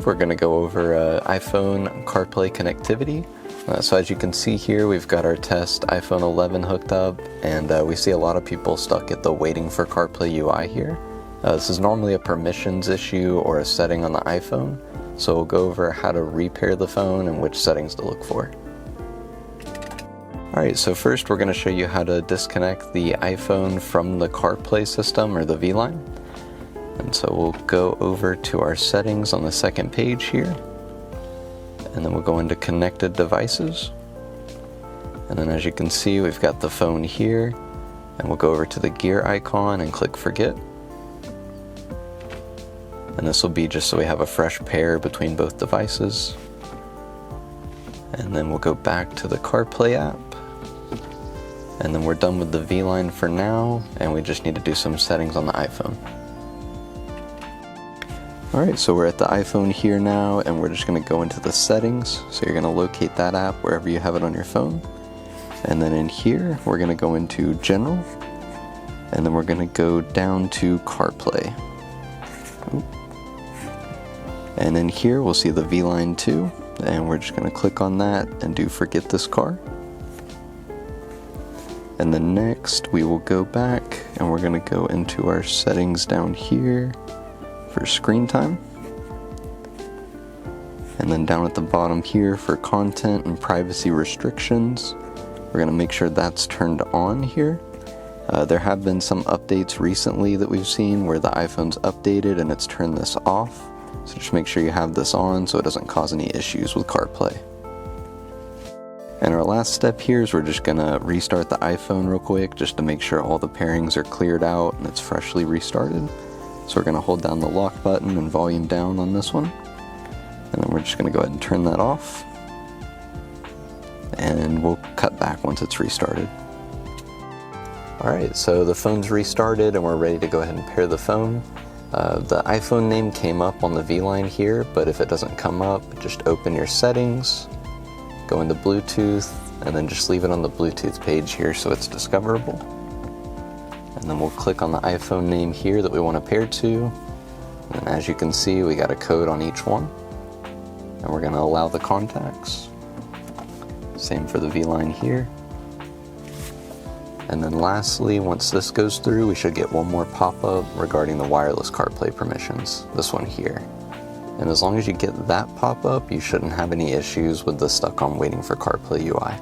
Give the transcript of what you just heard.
we're going to go over iPhone CarPlay connectivity. So as you can see here, we've got our test iPhone 11 hooked up, and we see a lot of people stuck at the waiting for CarPlay UI here. This is normally a permissions issue or a setting on the iPhone, so we'll go over how to repair the phone and which settings to look for. Alright, so first we're going to show you how to disconnect the iPhone from the CarPlay system or the VLine. And so we'll go over to our settings on the second page here, and then we'll go into connected devices. And then as you can see, we've got the phone here, and we'll go over to the gear icon and click forget. And this will be just so we have a fresh pair between both devices. And then we'll go back to the CarPlay app. And then we're done with the VLine for now, and we just need to do some settings on the iPhone. Alright, so we're at the iPhone here now, and we're just going to go into the settings. So you're going to locate that app wherever you have it on your phone. And then in here, we're going to go into General, and then we're going to go down to CarPlay. And in here, we'll see the VLine 2, and we're just going to click on that and do Forget This Car. And then next, we will go back, and we're going to go into our settings down here for screen time, and then down at the bottom here for content and privacy restrictions, we're going to make sure that's turned on here. There have been some updates recently that we've seen where the iPhone's updated and it's turned this off, so just make sure you have this on so it doesn't cause any issues with CarPlay. And our last step here is we're just going to restart the iPhone real quick just to make sure all the pairings are cleared out and it's freshly restarted. So we're going to hold down the lock button and volume down on this one, and then we're just going to go ahead and turn that off, and we'll cut back once it's restarted. Alright, so the phone's restarted and we're ready to go ahead and pair the phone. The iPhone name came up on the VLine here, but if it doesn't come up, just open your settings, go into Bluetooth, and then just leave it on the Bluetooth page here so it's discoverable. And then we'll click on the iPhone name here that we want to pair to. And as you can see, we got a code on each one. And we're going to allow the contacts. Same for the VLine here. And then lastly, once this goes through, we should get one more pop-up regarding the wireless CarPlay permissions, this one here. And as long as you get that pop-up, you shouldn't have any issues with the stuck on waiting for CarPlay UI.